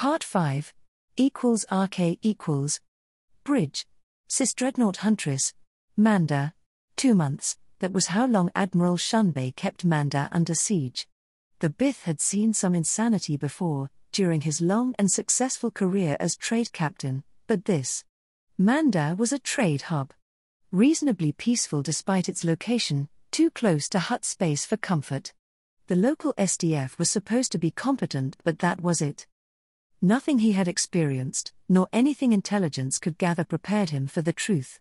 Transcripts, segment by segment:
Part 5 equals RK equals Bridge, Cis Dreadnought Huntress, Manda, 2 months. That was how long Admiral Shunbei kept Manda under siege. The Bith had seen some insanity before, during his long and successful career as trade captain, but this Manda was a trade hub. Reasonably peaceful despite its location, too close to hut space for comfort. The local SDF was supposed to be competent, but that was it. Nothing he had experienced, nor anything intelligence could gather prepared him for the truth.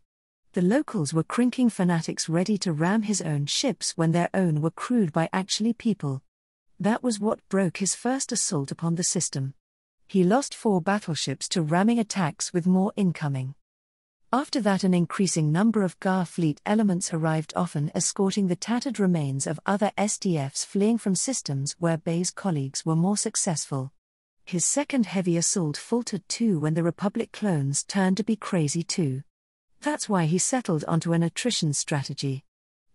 The locals were crinking fanatics ready to ram his own ships when their own were crewed by actually people. That was what broke his first assault upon the system. He lost 4 battleships to ramming attacks with more incoming. After that, an increasing number of GAR fleet elements arrived, often escorting the tattered remains of other SDFs fleeing from systems where Bey's colleagues were more successful. His second heavy assault faltered too when the Republic clones turned to be crazy too. That's why he settled onto an attrition strategy.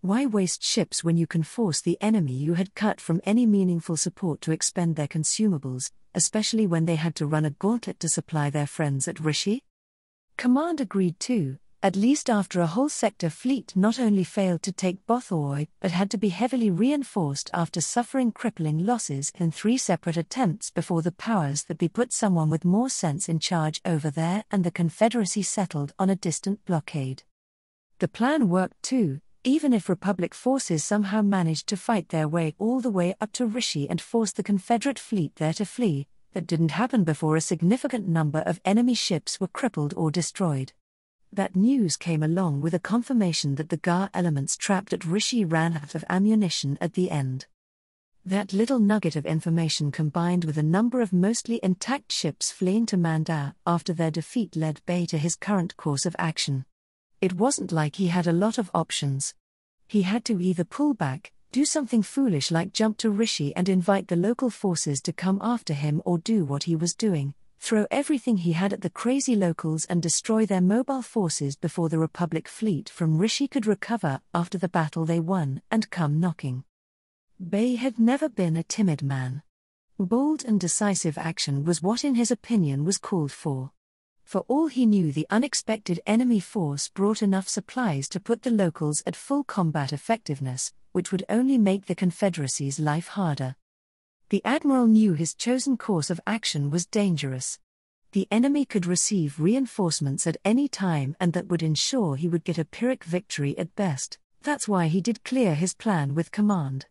Why waste ships when you can force the enemy you had cut from any meaningful support to expend their consumables, especially when they had to run a gauntlet to supply their friends at Rishi? Command agreed too, at least after a whole sector fleet not only failed to take Bothoi but had to be heavily reinforced after suffering crippling losses in 3 separate attempts before the powers that be put someone with more sense in charge over there and the Confederacy settled on a distant blockade. The plan worked too, even if Republic forces somehow managed to fight their way all the way up to Rishi and force the Confederate fleet there to flee. That didn't happen before a significant number of enemy ships were crippled or destroyed. That news came along with a confirmation that the GAR elements trapped at Rishi ran out of ammunition at the end. That little nugget of information combined with a number of mostly intact ships fleeing to Manda after their defeat led Bey to his current course of action. It wasn't like he had a lot of options. He had to either pull back, do something foolish like jump to Rishi and invite the local forces to come after him, or do what he was doing, throw everything he had at the crazy locals and destroy their mobile forces before the Republic fleet from Rishi could recover after the battle they won and come knocking. Bey had never been a timid man. Bold and decisive action was what in his opinion was called for. For all he knew, the unexpected enemy force brought enough supplies to put the locals at full combat effectiveness, which would only make the Confederacy's life harder. The Admiral knew his chosen course of action was dangerous. The enemy could receive reinforcements at any time, and that would ensure he would get a Pyrrhic victory at best. That's why he did clear his plan with command.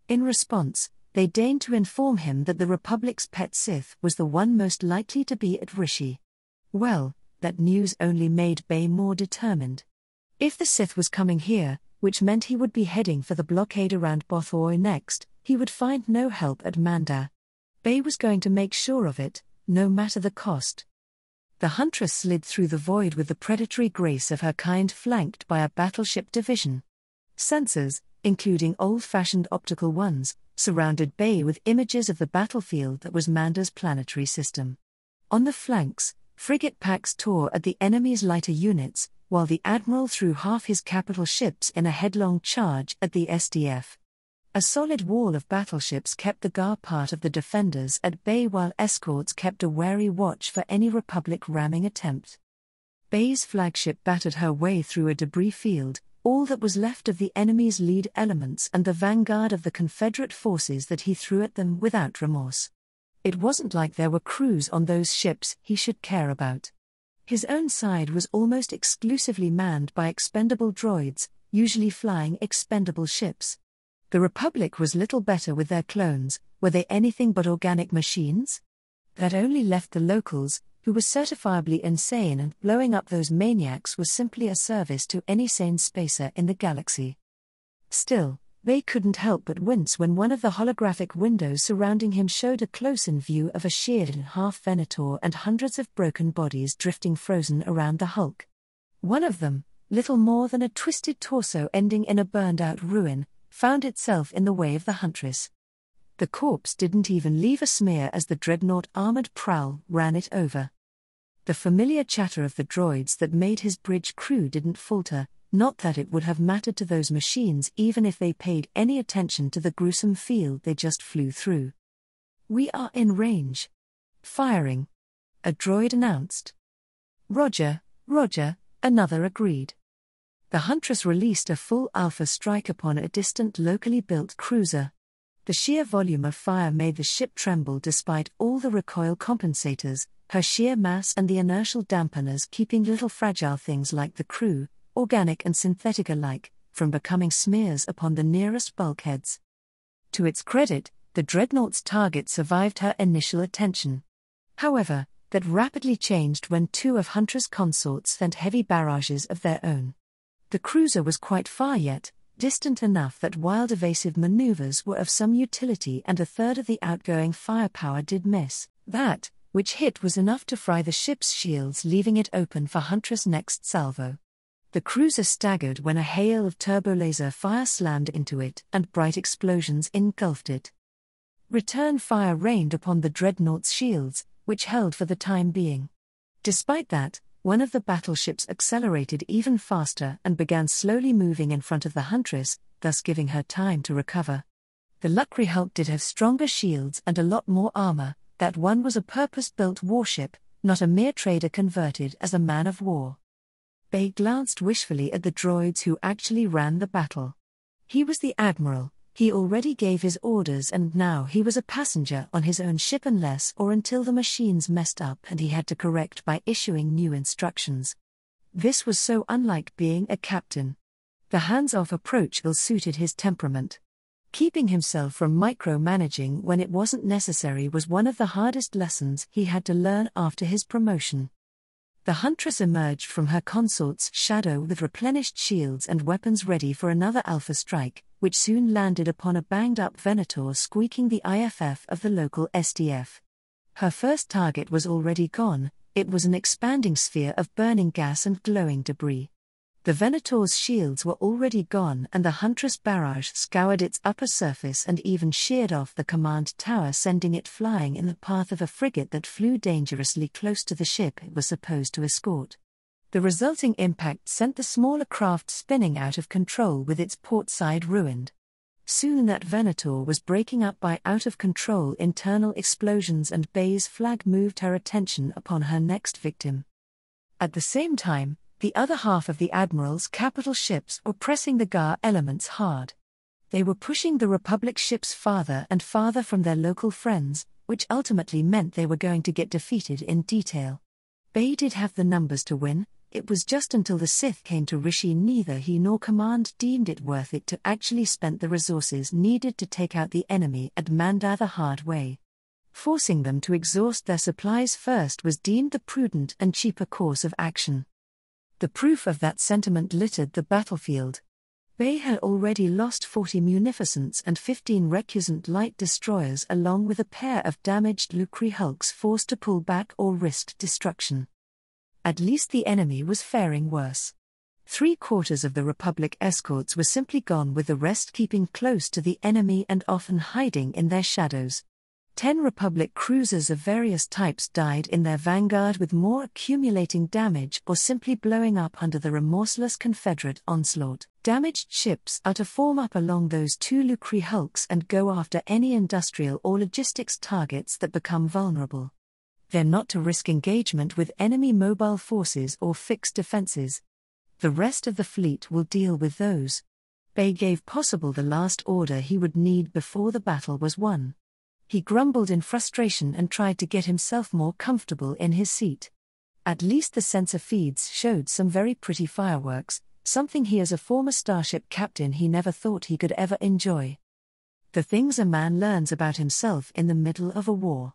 In response, they deigned to inform him that the Republic's pet Sith was the one most likely to be at Rishi. Well, that news only made Bey more determined. If the Sith was coming here, which meant he would be heading for the blockade around Bothoi next, he would find no help at Manda. Bey was going to make sure of it, no matter the cost. The Huntress slid through the void with the predatory grace of her kind, flanked by a battleship division. Sensors, including old-fashioned optical ones, surrounded Bey with images of the battlefield that was Manda's planetary system. On the flanks, frigate packs tore at the enemy's lighter units, while the Admiral threw half his capital ships in a headlong charge at the SDF. A solid wall of battleships kept the GAR part of the defenders at bay, while escorts kept a wary watch for any Republic ramming attempt. Bey's flagship battered her way through a debris field, all that was left of the enemy's lead elements and the vanguard of the Confederate forces that he threw at them without remorse. It wasn't like there were crews on those ships he should care about. His own side was almost exclusively manned by expendable droids, usually flying expendable ships. The Republic was little better with their clones. Were they anything but organic machines? That only left the locals, who were certifiably insane, and blowing up those maniacs was simply a service to any sane spacer in the galaxy. Still, they couldn't help but wince when one of the holographic windows surrounding him showed a close-in view of a sheared-in-half Venator and hundreds of broken bodies drifting frozen around the hulk. One of them, little more than a twisted torso ending in a burned-out ruin, found itself in the way of the Huntress. The corpse didn't even leave a smear as the dreadnought armored prowl ran it over. The familiar chatter of the droids that made his bridge crew didn't falter, not that it would have mattered to those machines even if they paid any attention to the gruesome field they just flew through. "We are in range," Firing. A droid announced. Roger, Roger, another agreed. The Huntress released a full alpha strike upon a distant locally built cruiser. The sheer volume of fire made the ship tremble despite all the recoil compensators, her sheer mass and the inertial dampeners keeping little fragile things like the crew, organic and synthetic alike, from becoming smears upon the nearest bulkheads. To its credit, the dreadnought's target survived her initial attention. However, that rapidly changed when two of Huntress' consorts sent heavy barrages of their own. The cruiser was quite far yet, distant enough that wild evasive maneuvers were of some utility, and a third of the outgoing firepower did miss. That, which hit, was enough to fry the ship's shields, leaving it open for Huntress' next salvo. The cruiser staggered when a hail of turbolaser fire slammed into it and bright explosions engulfed it. Return fire rained upon the dreadnought's shields, which held for the time being. Despite that, one of the battleships accelerated even faster and began slowly moving in front of the Huntress, thus giving her time to recover. The Luckrey Hulk did have stronger shields and a lot more armor. That one was a purpose-built warship, not a mere trader converted as a man of war. Bay glanced wishfully at the droids who actually ran the battle. He was the admiral. He already gave his orders, and now he was a passenger on his own ship unless or until the machines messed up and he had to correct by issuing new instructions. This was so unlike being a captain. The hands-off approach ill-suited his temperament. Keeping himself from micromanaging when it wasn't necessary was one of the hardest lessons he had to learn after his promotion. The Huntress emerged from her consort's shadow with replenished shields and weapons ready for another alpha strike, which soon landed upon a banged-up Venator squeaking the IFF of the local SDF. Her first target was already gone. It was an expanding sphere of burning gas and glowing debris. The Venator's shields were already gone, and the Huntress barrage scoured its upper surface and even sheared off the command tower, sending it flying in the path of a frigate that flew dangerously close to the ship it was supposed to escort. The resulting impact sent the smaller craft spinning out of control with its port side ruined. Soon that Venator was breaking up by out-of-control internal explosions, and Bay's flag moved her attention upon her next victim. At the same time, the other half of the Admiral's capital ships were pressing the GAR elements hard. They were pushing the Republic ships farther and farther from their local friends, which ultimately meant they were going to get defeated in detail. Bay did have the numbers to win. It was just until the Sith came to Rishi neither he nor command deemed it worth it to actually spend the resources needed to take out the enemy at Mandar the hard way. Forcing them to exhaust their supplies first was deemed the prudent and cheaper course of action. The proof of that sentiment littered the battlefield. Bay had already lost 40 munificents and 15 recusant light destroyers, along with a pair of damaged Luckrey hulks forced to pull back or risked destruction. At least the enemy was faring worse. 3/4 of the Republic escorts were simply gone, with the rest keeping close to the enemy and often hiding in their shadows. 10 Republic cruisers of various types died in their vanguard, with more accumulating damage or simply blowing up under the remorseless Confederate onslaught. Damaged ships are to form up along those 2 Luckrey hulks and go after any industrial or logistics targets that become vulnerable. They're not to risk engagement with enemy mobile forces or fixed defenses. The rest of the fleet will deal with those. Bay gave possible the last order he would need before the battle was won. He grumbled in frustration and tried to get himself more comfortable in his seat. At least the sensor feeds showed some very pretty fireworks, something he as a former starship captain he never thought he could ever enjoy. The things a man learns about himself in the middle of a war.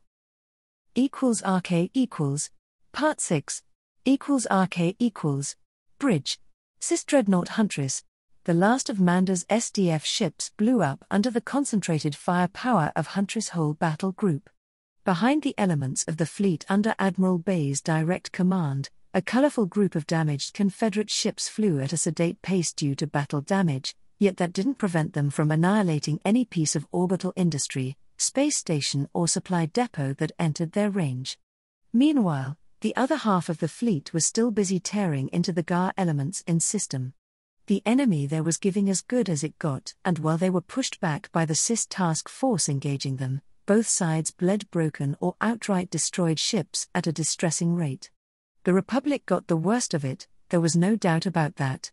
RK equals Part 6 RK equals Bridge. Cis Dreadnought Huntress. The last of Mandar's SDF ships blew up under the concentrated firepower of Huntress' whole battle group. Behind the elements of the fleet under Admiral Bay's direct command, a colorful group of damaged Confederate ships flew at a sedate pace due to battle damage, yet that didn't prevent them from annihilating any piece of orbital industry, space station or supply depot that entered their range. Meanwhile, the other half of the fleet was still busy tearing into the GAR elements in system. The enemy there was giving as good as it got, and while they were pushed back by the CIS task force engaging them, Both sides bled broken or outright destroyed ships at a distressing rate. The Republic got the worst of it, there was no doubt about that.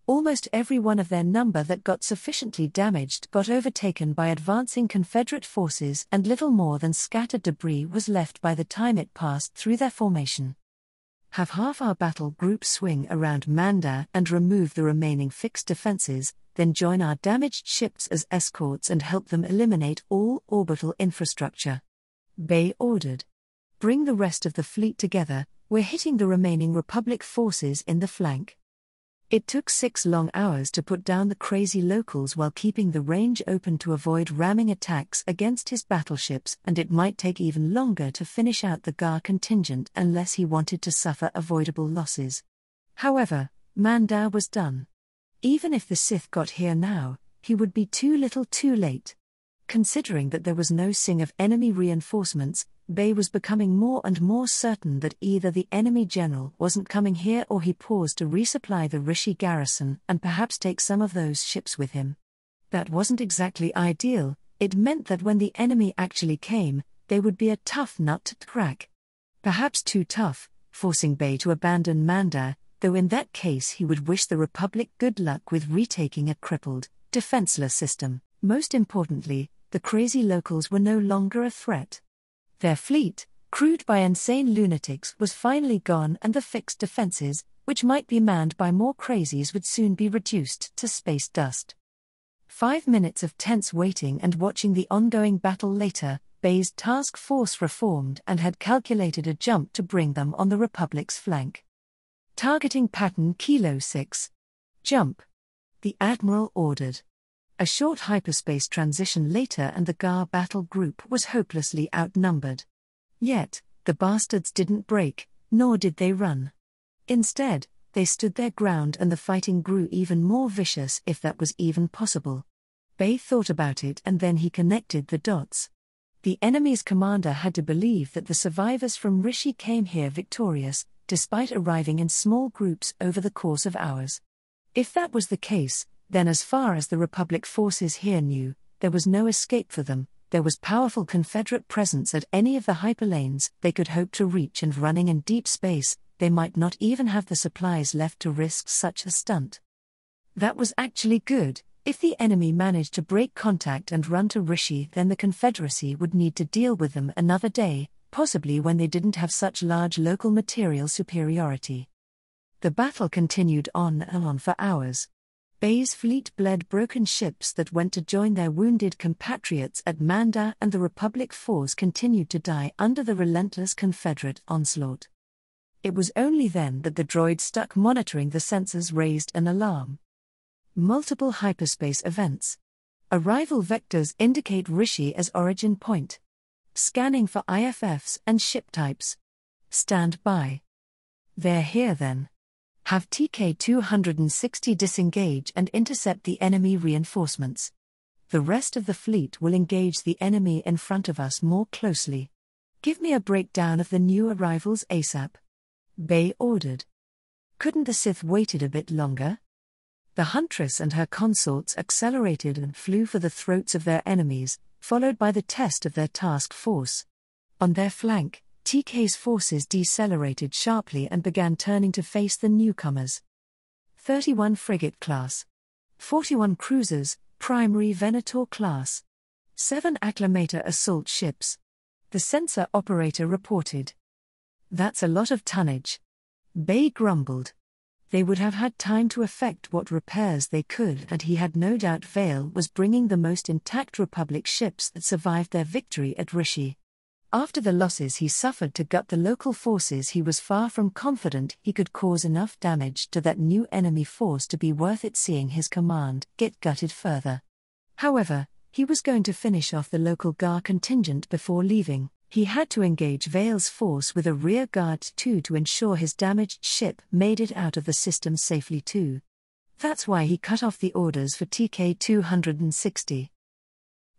Almost every one of their number that got sufficiently damaged got overtaken by advancing Confederate forces, and little more than scattered debris was left by the time it passed through their formation. Have half our battle group swing around Manda and remove the remaining fixed defenses, then join our damaged ships as escorts and help them eliminate all orbital infrastructure. Bay ordered. Bring the rest of the fleet together, we're hitting the remaining Republic forces in the flank. It took 6 long hours to put down the crazy locals while keeping the range open to avoid ramming attacks against his battleships, and it might take even longer to finish out the GAR contingent unless he wanted to suffer avoidable losses. However, Manda was done. Even if the Sith got here now, he would be too little too late. Considering that there was no sign of enemy reinforcements, Bay was becoming more and more certain that either the enemy general wasn't coming here or he paused to resupply the Rishi garrison and perhaps take some of those ships with him. That wasn't exactly ideal, it meant that when the enemy actually came, they would be a tough nut to crack. Perhaps too tough, forcing Bay to abandon Manda, though in that case he would wish the Republic good luck with retaking a crippled, defenseless system. Most importantly, the crazy locals were no longer a threat. Their fleet, crewed by insane lunatics, was finally gone, and the fixed defenses, which might be manned by more crazies, would soon be reduced to space dust. 5 minutes of tense waiting and watching the ongoing battle later, Bay's task force reformed and had calculated a jump to bring them on the Republic's flank. Targeting pattern Kilo 6. Jump. The Admiral ordered. A short hyperspace transition later and the GAR battle group was hopelessly outnumbered. Yet, the bastards didn't break, nor did they run. Instead, they stood their ground and the fighting grew even more vicious, if that was even possible. Bay thought about it and then he connected the dots. The enemy's commander had to believe that the survivors from Rishi came here victorious, despite arriving in small groups over the course of hours. If that was the case, then as far as the Republic forces here knew, there was no escape for them. There was powerful Confederate presence at any of the hyperlanes they could hope to reach, and running in deep space, they might not even have the supplies left to risk such a stunt. That was actually good. If the enemy managed to break contact and run to Rishi, then the Confederacy would need to deal with them another day, possibly when they didn't have such large local material superiority. The battle continued on and on for hours. Bay's fleet bled broken ships that went to join their wounded compatriots at Manda, and the Republic force continued to die under the relentless Confederate onslaught. It was only then that the droid stuck monitoring the sensors raised an alarm. Multiple hyperspace events. Arrival vectors indicate Rishi as origin point. Scanning for IFFs and ship types. Stand by. They're here then. Have TK-260 disengage and intercept the enemy reinforcements. The rest of the fleet will engage the enemy in front of us more closely. Give me a breakdown of the new arrivals ASAP. Bay ordered. Couldn't the Sith waited a bit longer? The Huntress and her consorts accelerated and flew for the throats of their enemies, followed by the test of their task force. On their flank, TK's forces decelerated sharply and began turning to face the newcomers. 31 frigate class. 41 cruisers, primary Venator class. 7 acclamator assault ships. The sensor operator reported. That's a lot of tonnage. Bay grumbled. They would have had time to effect what repairs they could, and he had no doubt Vale was bringing the most intact Republic ships that survived their victory at Rishi. After the losses he suffered to gut the local forces, he was far from confident he could cause enough damage to that new enemy force to be worth it seeing his command get gutted further. However, he was going to finish off the local GAR contingent before leaving. He had to engage Vale's force with a rear guard too to ensure his damaged ship made it out of the system safely too. That's why he cut off the orders for TK-260.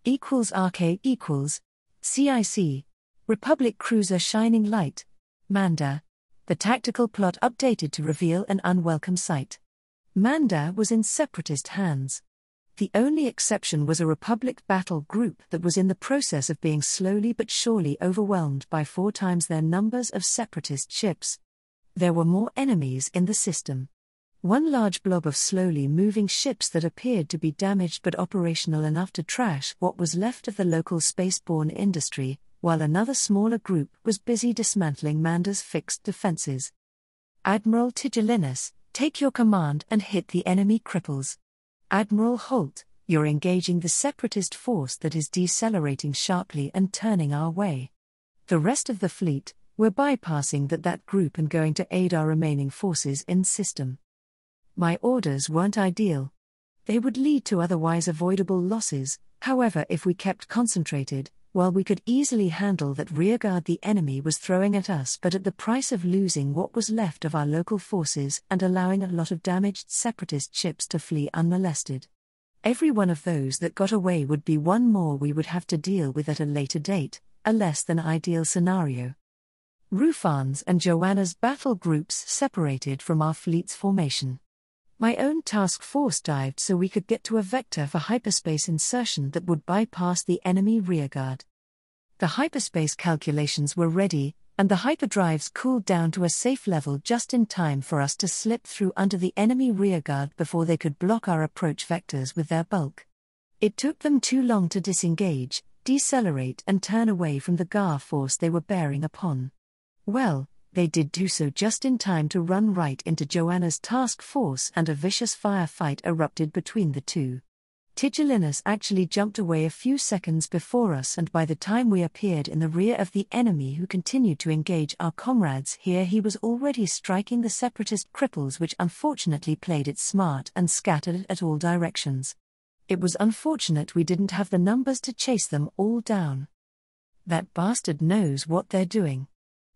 =RK= CIC. Republic cruiser Shining Light. Manda. The tactical plot updated to reveal an unwelcome sight. Manda was in separatist hands. The only exception was a Republic battle group that was in the process of being slowly but surely overwhelmed by 4 times their numbers of separatist ships. There were more enemies in the system. One large blob of slowly moving ships that appeared to be damaged but operational enough to trash what was left of the local spaceborne industry, while another smaller group was busy dismantling Manda's fixed defenses. Admiral Tigellinus, take your command and hit the enemy cripples. Admiral Holt, you're engaging the separatist force that is decelerating sharply and turning our way. The rest of the fleet, we're bypassing that group and going to aid our remaining forces in system. My orders weren't ideal. They would lead to otherwise avoidable losses, however, if we kept concentrated, while we could easily handle that rearguard the enemy was throwing at us, but at the price of losing what was left of our local forces and allowing a lot of damaged separatist ships to flee unmolested. Every one of those that got away would be one more we would have to deal with at a later date, a less than ideal scenario. Rufan's and Joanna's battle groups separated from our fleet's formation. My own task force dived so we could get to a vector for hyperspace insertion that would bypass the enemy rearguard. The hyperspace calculations were ready, and the hyperdrives cooled down to a safe level just in time for us to slip through under the enemy rearguard before they could block our approach vectors with their bulk. It took them too long to disengage, decelerate and turn away from the GAR force they were bearing upon. Well, they did do so just in time to run right into Joanna's task force, and a vicious firefight erupted between the two. Tigellinus actually jumped away a few seconds before us, and by the time we appeared in the rear of the enemy who continued to engage our comrades here, he was already striking the separatist cripples, which unfortunately played it smart and scattered it at all directions. It was unfortunate we didn't have the numbers to chase them all down. That bastard knows what they're doing,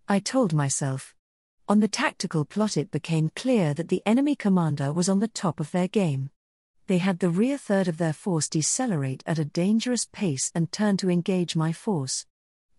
I told myself. On the tactical plot it became clear that the enemy commander was on the top of their game. They had the rear third of their force decelerate at a dangerous pace and turn to engage my force.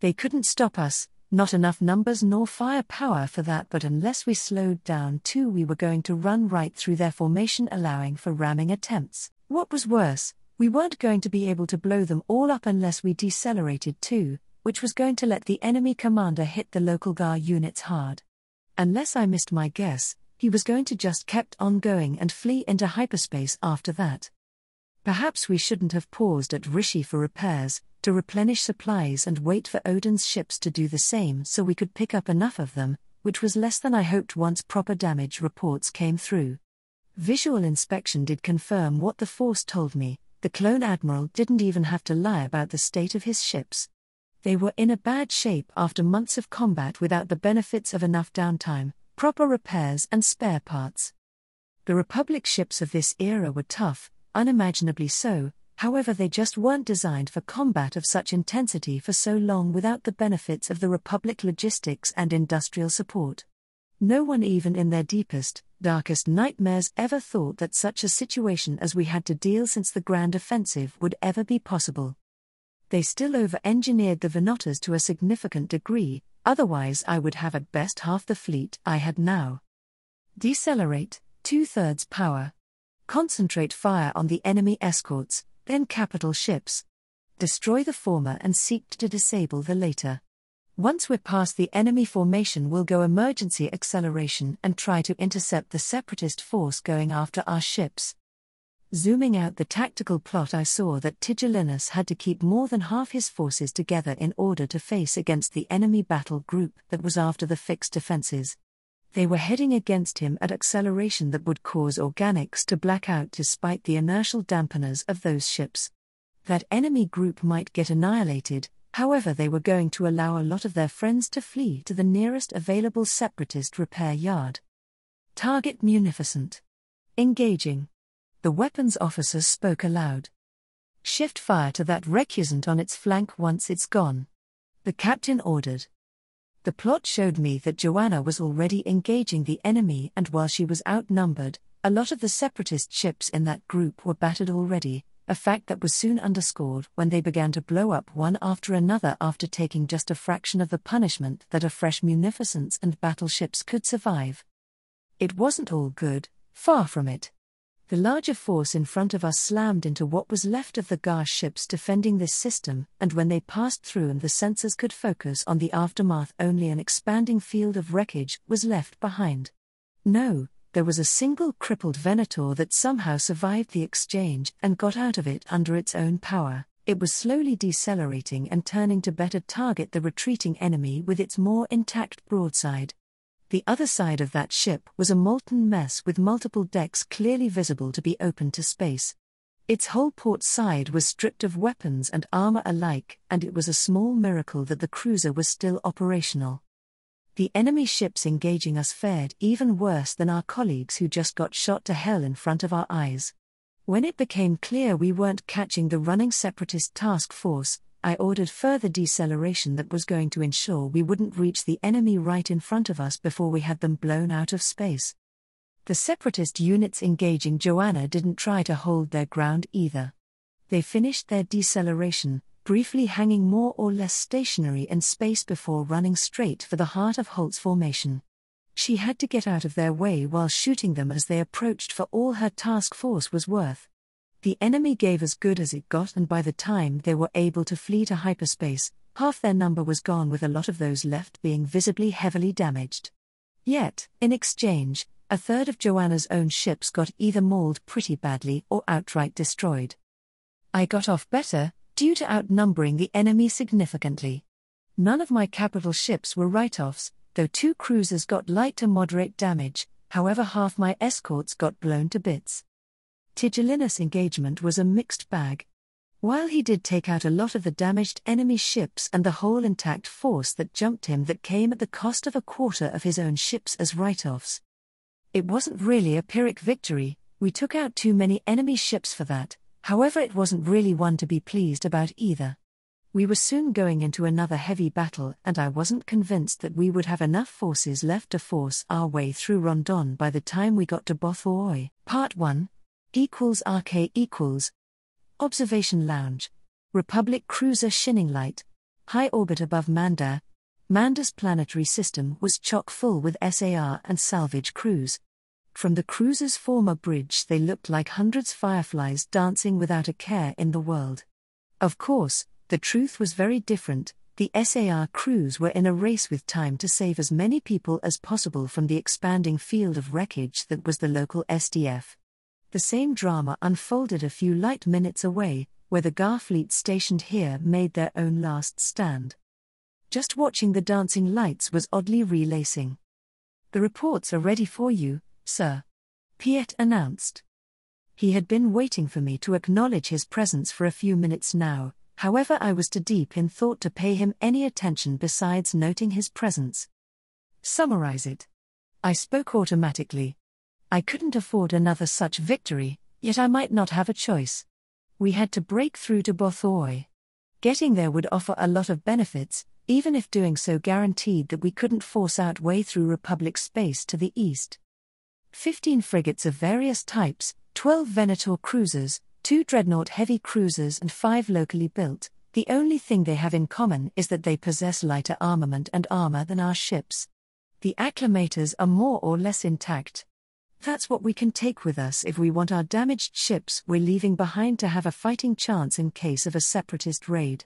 They couldn't stop us, not enough numbers nor firepower for that, but unless we slowed down too, we were going to run right through their formation, allowing for ramming attempts. What was worse, we weren't going to be able to blow them all up unless we decelerated too, which was going to let the enemy commander hit the local GAR units hard. Unless I missed my guess, he was going to just kept on going and flee into hyperspace after that. Perhaps we shouldn't have paused at Rishi for repairs, to replenish supplies and wait for Odin's ships to do the same so we could pick up enough of them, which was less than I hoped once proper damage reports came through. Visual inspection did confirm what the Force told me. The clone admiral didn't even have to lie about the state of his ships. They were in a bad shape after months of combat without the benefits of enough downtime, proper repairs and spare parts. The Republic ships of this era were tough, unimaginably so, however they just weren't designed for combat of such intensity for so long without the benefits of the Republic logistics and industrial support. No one even in their deepest, darkest nightmares ever thought that such a situation as we had to deal since the Grand Offensive would ever be possible. They still over-engineered the Venottas to a significant degree, otherwise I would have at best half the fleet I had now. Decelerate, 2/3 power. Concentrate fire on the enemy escorts, then capital ships. Destroy the former and seek to disable the later. Once we're past the enemy formation, we'll go emergency acceleration and try to intercept the separatist force going after our ships. Zooming out the tactical plot, I saw that Tigellinus had to keep more than half his forces together in order to face against the enemy battle group that was after the fixed defenses. They were heading against him at acceleration that would cause organics to black out despite the inertial dampeners of those ships. That enemy group might get annihilated, however they were going to allow a lot of their friends to flee to the nearest available separatist repair yard. Target munificent. Engaging. The weapons officer spoke aloud. Shift fire to that recusant on its flank once it's gone. The captain ordered. The plot showed me that Joanna was already engaging the enemy, and while she was outnumbered, a lot of the separatist ships in that group were battered already, a fact that was soon underscored when they began to blow up one after another after taking just a fraction of the punishment that a fresh munificence and battleships could survive. It wasn't all good, far from it. The larger force in front of us slammed into what was left of the GAR ships defending this system, and when they passed through and the sensors could focus on the aftermath, only an expanding field of wreckage was left behind. No, there was a single crippled Venator that somehow survived the exchange and got out of it under its own power. It was slowly decelerating and turning to better target the retreating enemy with its more intact broadside. The other side of that ship was a molten mess with multiple decks clearly visible to be open to space. Its whole port side was stripped of weapons and armor alike, and it was a small miracle that the cruiser was still operational. The enemy ships engaging us fared even worse than our colleagues who just got shot to hell in front of our eyes. When it became clear we weren't catching the running separatist task force, I ordered further deceleration that was going to ensure we wouldn't reach the enemy right in front of us before we had them blown out of space. The separatist units engaging Joanna didn't try to hold their ground either. They finished their deceleration, briefly hanging more or less stationary in space before running straight for the heart of Holt's formation. She had to get out of their way while shooting them as they approached for all her task force was worth. The enemy gave as good as it got, and by the time they were able to flee to hyperspace, half their number was gone, with a lot of those left being visibly heavily damaged. Yet, in exchange, a third of Joanna's own ships got either mauled pretty badly or outright destroyed. I got off better, due to outnumbering the enemy significantly. None of my capital ships were write-offs, though 2 cruisers got light to moderate damage, however half my escorts got blown to bits. Tigellinus' engagement was a mixed bag. While he did take out a lot of the damaged enemy ships and the whole intact force that jumped him, that came at the cost of a quarter of his own ships as write-offs. It wasn't really a Pyrrhic victory, we took out too many enemy ships for that, however it wasn't really one to be pleased about either. We were soon going into another heavy battle, and I wasn't convinced that we would have enough forces left to force our way through Rondon by the time we got to Bothoi. Part 1 =RK=. Observation Lounge. Republic Cruiser Shining Light. High orbit above Manda. Manda's planetary system was chock full with SAR and salvage crews. From the cruiser's former bridge they looked like hundreds fireflies dancing without a care in the world. Of course, the truth was very different. The SAR crews were in a race with time to save as many people as possible from the expanding field of wreckage that was the local SDF. The same drama unfolded a few light minutes away, where the GAR fleet stationed here made their own last stand. Just watching the dancing lights was oddly relacing. "The reports are ready for you, sir," Piet announced. He had been waiting for me to acknowledge his presence for a few minutes now, however I was too deep in thought to pay him any attention besides noting his presence. "Summarize it." I spoke automatically. I couldn't afford another such victory, yet I might not have a choice. We had to break through to Bothoi. Getting there would offer a lot of benefits, even if doing so guaranteed that we couldn't force our way through Republic space to the east. 15 frigates of various types, 12 Venator cruisers, 2 dreadnought heavy cruisers and 5 locally built. The only thing they have in common is that they possess lighter armament and armor than our ships. The acclimators are more or less intact. That's what we can take with us if we want our damaged ships we're leaving behind to have a fighting chance in case of a separatist raid.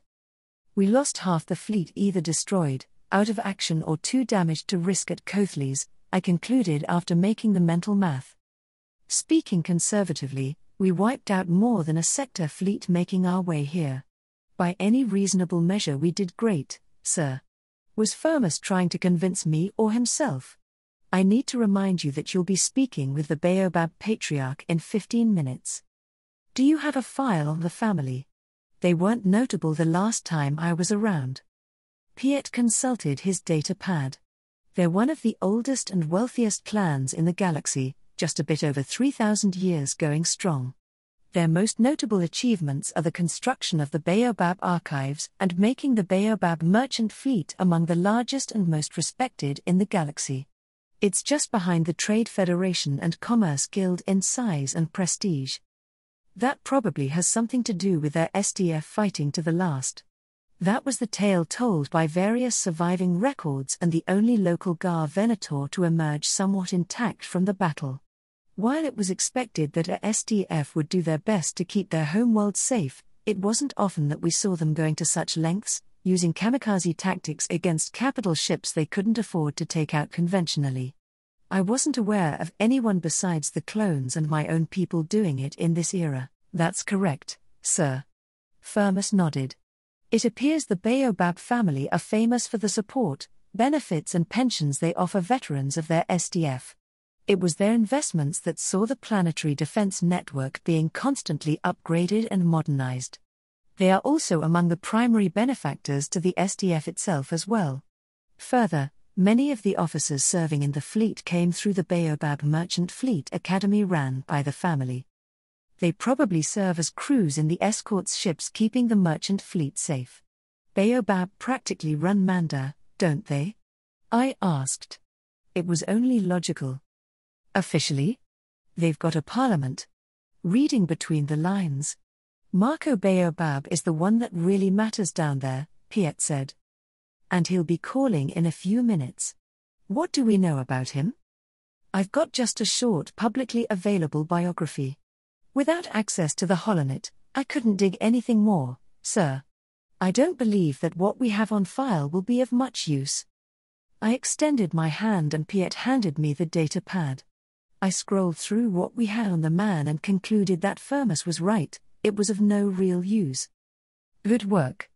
We lost half the fleet either destroyed, out of action or too damaged to risk at Kothles, I concluded after making the mental math. Speaking conservatively, we wiped out more than a sector fleet making our way here. By any reasonable measure we did great, sir. Was Firmus trying to convince me or himself? I need to remind you that you'll be speaking with the Baobab Patriarch in 15 minutes. Do you have a file on the family? They weren't notable the last time I was around. Piet consulted his data pad. They're one of the oldest and wealthiest clans in the galaxy, just a bit over 3,000 years going strong. Their most notable achievements are the construction of the Baobab archives and making the Baobab merchant fleet among the largest and most respected in the galaxy. It's just behind the Trade Federation and Commerce Guild in size and prestige. That probably has something to do with their SDF fighting to the last. That was the tale told by various surviving records and the only local GAR Venator to emerge somewhat intact from the battle. While it was expected that a SDF would do their best to keep their homeworld safe, it wasn't often that we saw them going to such lengths, using kamikaze tactics against capital ships they couldn't afford to take out conventionally. I wasn't aware of anyone besides the clones and my own people doing it in this era. That's correct, sir. Firmus nodded. It appears the Baobab family are famous for the support, benefits and pensions they offer veterans of their SDF. It was their investments that saw the planetary defense network being constantly upgraded and modernized. They are also among the primary benefactors to the SDF itself as well. Further, many of the officers serving in the fleet came through the Baobab Merchant Fleet Academy ran by the family. They probably serve as crews in the escorts ships keeping the merchant fleet safe. Baobab practically run Manda, don't they? I asked. It was only logical. Officially? They've got a parliament. Reading between the lines. Marco Baobab is the one that really matters down there, Piet said. And he'll be calling in a few minutes. What do we know about him? I've got just a short publicly available biography. Without access to the holonet, I couldn't dig anything more, sir. I don't believe that what we have on file will be of much use. I extended my hand and Piet handed me the data pad. I scrolled through what we had on the man and concluded that Firmus was right, it was of no real use. Good work.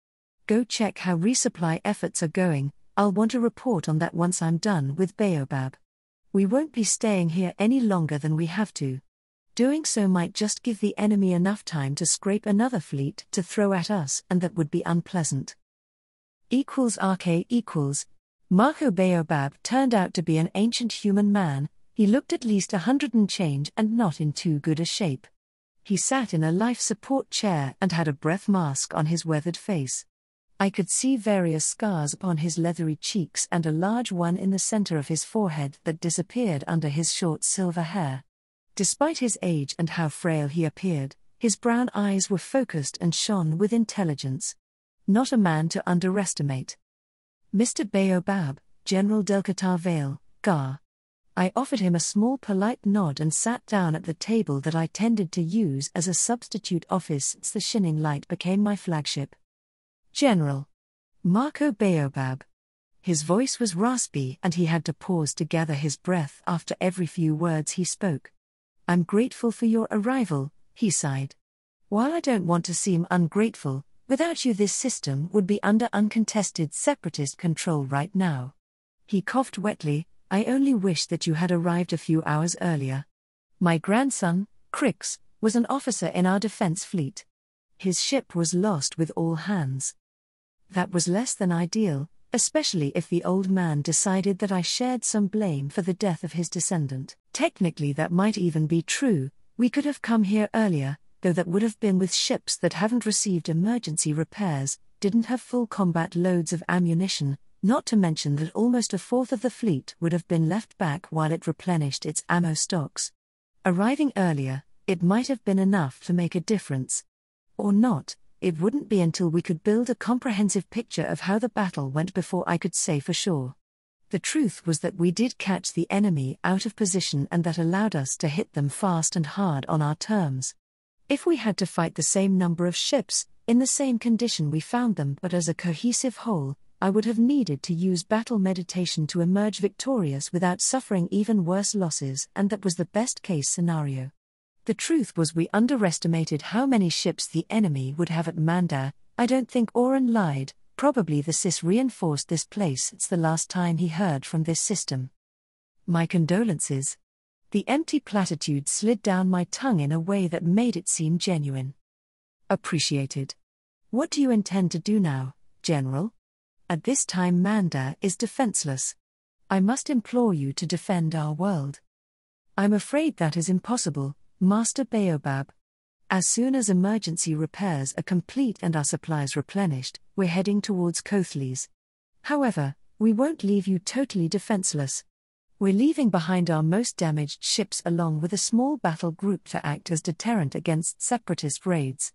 Go check how resupply efforts are going, I'll want a report on that once I'm done with Baobab. We won't be staying here any longer than we have to. Doing so might just give the enemy enough time to scrape another fleet to throw at us, and that would be unpleasant. =RK=. Marco Baobab turned out to be an ancient human man. He looked at least 100 and change and not in too good a shape. He sat in a life support chair and had a breath mask on his weathered face. I could see various scars upon his leathery cheeks and a large one in the center of his forehead that disappeared under his short silver hair. Despite his age and how frail he appeared, his brown eyes were focused and shone with intelligence. Not a man to underestimate. Mr. Baobab, General Delcatar Vale, Gar. I offered him a small polite nod and sat down at the table that I tended to use as a substitute office since the Shining Light became my flagship. General. Marco Baobab. His voice was raspy and he had to pause to gather his breath after every few words he spoke. I'm grateful for your arrival, he sighed. While I don't want to seem ungrateful, without you this system would be under uncontested separatist control right now. He coughed wetly. I only wish that you had arrived a few hours earlier. My grandson, Crix, was an officer in our defense fleet. His ship was lost with all hands. That was less than ideal, especially if the old man decided that I shared some blame for the death of his descendant. Technically that might even be true, we could have come here earlier, though that would have been with ships that haven't received emergency repairs, didn't have full combat loads of ammunition, not to mention that almost a fourth of the fleet would have been left back while it replenished its ammo stocks. Arriving earlier, it might have been enough to make a difference. Or not. It wouldn't be until we could build a comprehensive picture of how the battle went before I could say for sure. The truth was that we did catch the enemy out of position and that allowed us to hit them fast and hard on our terms. If we had to fight the same number of ships, in the same condition we found them but as a cohesive whole, I would have needed to use battle meditation to emerge victorious without suffering even worse losses, and that was the best case scenario. The truth was we underestimated how many ships the enemy would have at Manda. I don't think Oren lied, probably the Sis reinforced this place. It's the last time he heard from this system. My condolences. The empty platitude slid down my tongue in a way that made it seem genuine. Appreciated. What do you intend to do now, General? At this time Manda is defenseless. I must implore you to defend our world. I'm afraid that is impossible, Master Baobab. As soon as emergency repairs are complete and our supplies replenished, we're heading towards Kothles. However, we won't leave you totally defenseless. We're leaving behind our most damaged ships along with a small battle group to act as deterrent against separatist raids.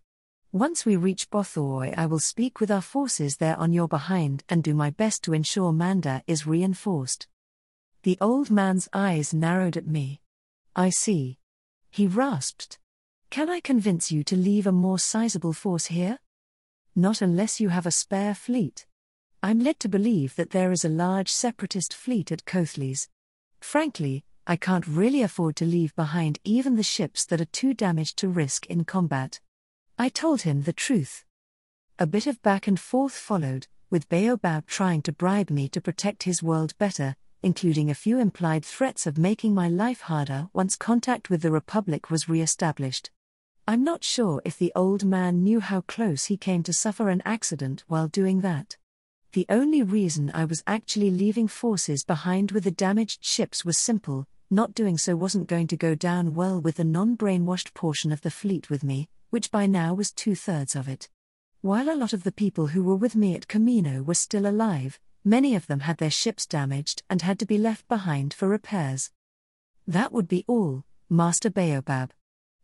Once we reach Bothoi, I will speak with our forces there on your behind and do my best to ensure Manda is reinforced. The old man's eyes narrowed at me. I see. He rasped. Can I convince you to leave a more sizable force here? Not unless you have a spare fleet. I'm led to believe that there is a large separatist fleet at Coathleys. Frankly, I can't really afford to leave behind even the ships that are too damaged to risk in combat. I told him the truth. A bit of back and forth followed, with Baobab trying to bribe me to protect his world better, including a few implied threats of making my life harder once contact with the Republic was re-established. I'm not sure if the old man knew how close he came to suffer an accident while doing that. The only reason I was actually leaving forces behind with the damaged ships was simple: not doing so wasn't going to go down well with the non-brainwashed portion of the fleet with me, which by now was 2/3 of it. While a lot of the people who were with me at Camino were still alive, many of them had their ships damaged and had to be left behind for repairs. That would be all, Master Baobab.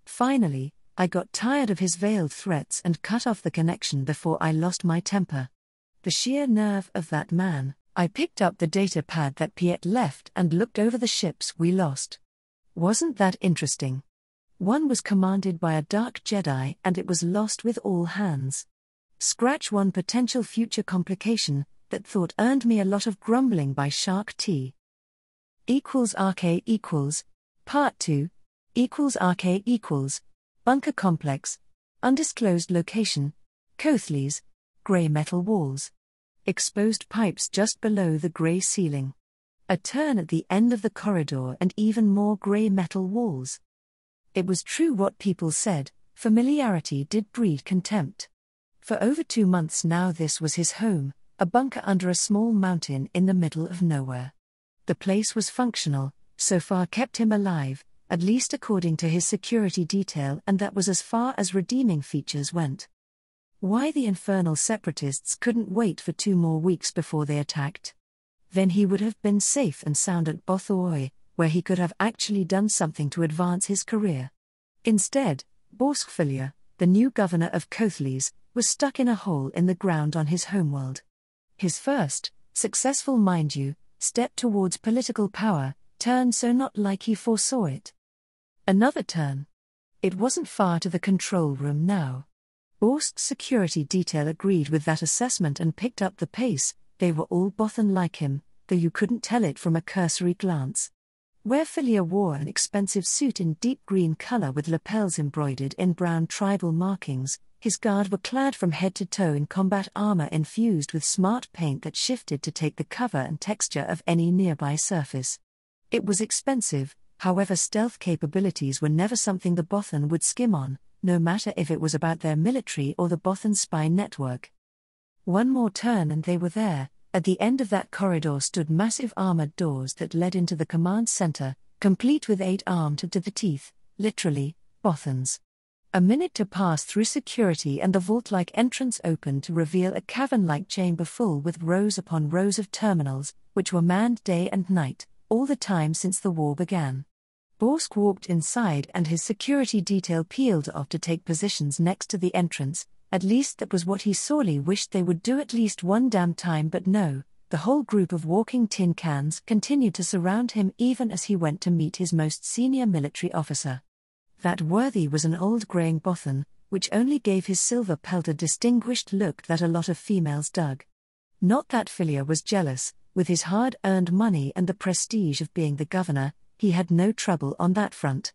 Finally, I got tired of his veiled threats and cut off the connection before I lost my temper. The sheer nerve of that man. I picked up the data pad that Piet left and looked over the ships we lost. Wasn't that interesting? One was commanded by a dark Jedi and it was lost with all hands. Scratch one potential future complication, that thought earned me a lot of grumbling by Shark T. =RK equals, Part 2, =RK equals, Bunker Complex, Undisclosed Location, Coathleys, Grey metal walls. Exposed pipes just below the grey ceiling. A turn at the end of the corridor and even more grey metal walls. It was true what people said, familiarity did breed contempt. For over 2 months now this was his home, a bunker under a small mountain in the middle of nowhere. The place was functional, so far kept him alive, at least according to his security detail, and that was as far as redeeming features went. Why the infernal separatists couldn't wait for 2 more weeks before they attacked? Then he would have been safe and sound at Bothoi, where he could have actually done something to advance his career. Instead, Borskfilia, the new governor of Coathleys, was stuck in a hole in the ground on his homeworld. His first, successful mind you, step towards political power, turned so not like he foresaw it. Another turn. It wasn't far to the control room now. Borsk's security detail agreed with that assessment and picked up the pace. They were all Bothan like him, though you couldn't tell it from a cursory glance. Where Filia wore an expensive suit in deep green color with lapels embroidered in brown tribal markings, his guard were clad from head to toe in combat armor infused with smart paint that shifted to take the cover and texture of any nearby surface. It was expensive, however stealth capabilities were never something the Bothan would skim on, no matter if it was about their military or the Bothan spy network. One more turn and they were there. At the end of that corridor stood massive armored doors that led into the command center, complete with 8 armed to the teeth, literally, Bothans. A minute to pass through security and the vault-like entrance opened to reveal a cavern-like chamber full with rows upon rows of terminals, which were manned day and night, all the time since the war began. Borsk walked inside and his security detail peeled off to take positions next to the entrance. At least that was what he sorely wished they would do at least one damn time, but no, the whole group of walking tin cans continued to surround him even as he went to meet his most senior military officer. That worthy was an old greying Bothan, which only gave his silver pelt a distinguished look that a lot of females dug. Not that Filia was jealous, with his hard-earned money and the prestige of being the governor, he had no trouble on that front.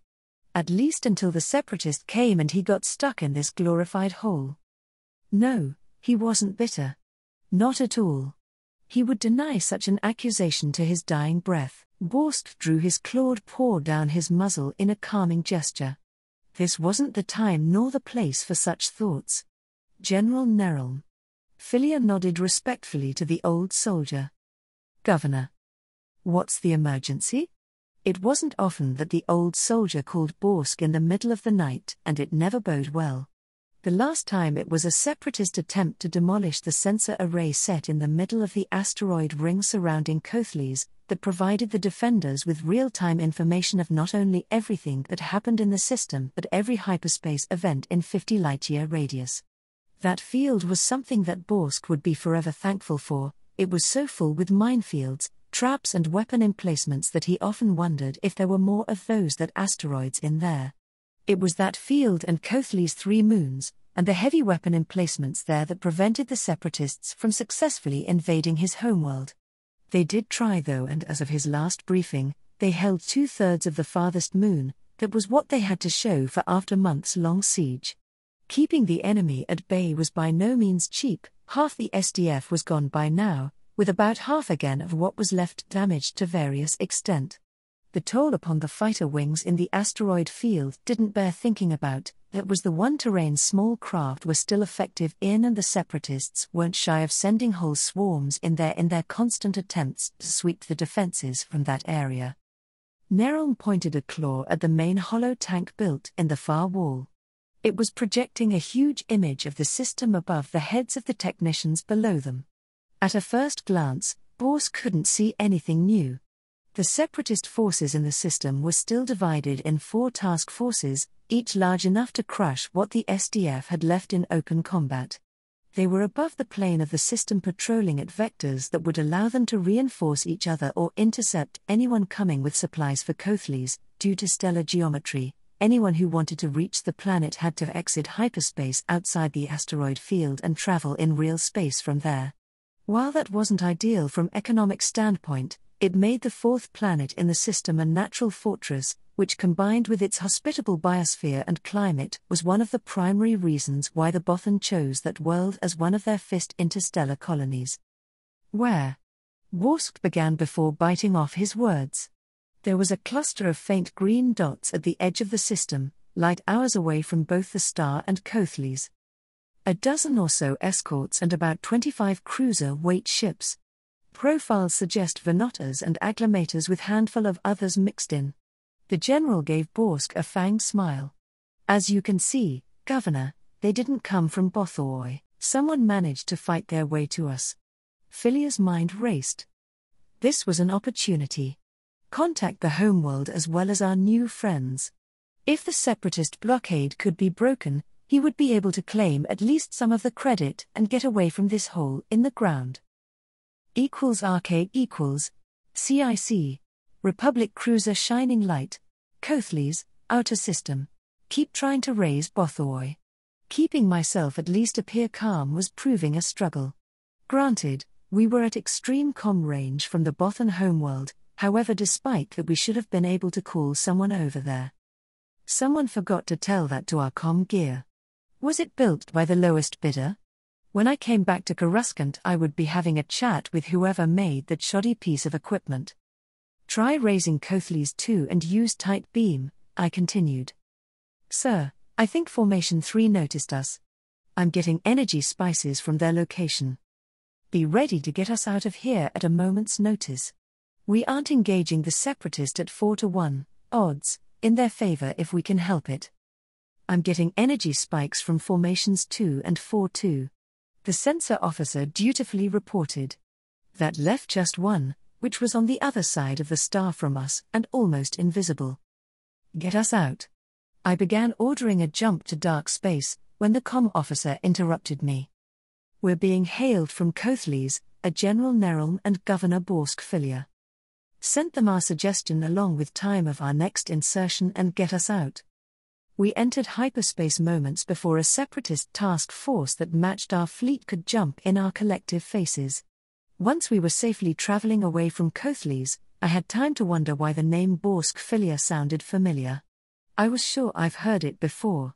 At least until the separatist came and he got stuck in this glorified hole. No, he wasn't bitter. Not at all. He would deny such an accusation to his dying breath. Borsk drew his clawed paw down his muzzle in a calming gesture. This wasn't the time nor the place for such thoughts. General Nerylm. Filia nodded respectfully to the old soldier. Governor. What's the emergency? It wasn't often that the old soldier called Borsk in the middle of the night, and it never bode well. The last time it was a separatist attempt to demolish the sensor array set in the middle of the asteroid ring surrounding Coathleys, that provided the defenders with real-time information of not only everything that happened in the system but every hyperspace event in 50 light-year radius. That field was something that Borsk would be forever thankful for. It was so full with minefields, traps and weapon emplacements that he often wondered if there were more of those that asteroids in there. It was that field and Kothli's 3 moons, and the heavy weapon emplacements there that prevented the separatists from successfully invading his homeworld. They did try though, and as of his last briefing, they held 2/3 of the farthest moon. That was what they had to show for after months-long siege. Keeping the enemy at bay was by no means cheap. Half the SDF was gone by now, with about half again of what was left damaged to various extent. The toll upon the fighter wings in the asteroid field didn't bear thinking about. That was the one terrain small craft were still effective in, and the separatists weren't shy of sending whole swarms in their constant attempts to sweep the defenses from that area. Neryln pointed a claw at the main hollow tank built in the far wall. It was projecting a huge image of the system above the heads of the technicians below them. At a first glance, Borsk couldn't see anything new. The separatist forces in the system were still divided in 4 task forces, each large enough to crush what the SDF had left in open combat. They were above the plane of the system, patrolling at vectors that would allow them to reinforce each other or intercept anyone coming with supplies for Kothli's. Due to stellar geometry, anyone who wanted to reach the planet had to exit hyperspace outside the asteroid field and travel in real space from there. While that wasn't ideal from economic standpoint, it made the 4th planet in the system a natural fortress, which combined with its hospitable biosphere and climate was one of the primary reasons why the Bothan chose that world as one of their 5th interstellar colonies. Where? Borsk began before biting off his words. There was a cluster of faint green dots at the edge of the system, light hours away from both the star and Kothli's. A dozen or so escorts and about 25 cruiser-weight ships. Profiles suggest Venotas and Agglomators with handful of others mixed in. The general gave Borsk a fanged smile. As you can see, Governor, they didn't come from Bothoi. Someone managed to fight their way to us. Filia's mind raced. This was an opportunity. Contact the homeworld as well as our new friends. If the separatist blockade could be broken, he would be able to claim at least some of the credit and get away from this hole in the ground. =RK equals CIC Republic Cruiser Shining Light, Kothli's Outer System. Keep trying to raise Bothoi. Keeping myself at least appear calm was proving a struggle. Granted, we were at extreme comm range from the Bothan homeworld, however, despite that we should have been able to call someone over there. Someone forgot to tell that to our comm gear. Was it built by the lowest bidder? When I came back to Coruscant, I would be having a chat with whoever made that shoddy piece of equipment. Try raising Kothli's 2 and use tight beam, I continued. Sir, I think Formation 3 noticed us. I'm getting energy spices from their location. Be ready to get us out of here at a moment's notice. We aren't engaging the separatist at 4-1 odds, in their favor if we can help it. I'm getting energy spikes from Formations 2 and 4-2. The sensor officer dutifully reported. That left just one, which was on the other side of the star from us and almost invisible. Get us out. I began ordering a jump to dark space, when the comm officer interrupted me. We're being hailed from Kothli's, a General Neryln and Governor Borsk Filia. Sent them our suggestion along with time of our next insertion and get us out. We entered hyperspace moments before a separatist task force that matched our fleet could jump in our collective faces. Once we were safely traveling away from Kothli's, I had time to wonder why the name Borsk Filia sounded familiar. I was sure I've heard it before.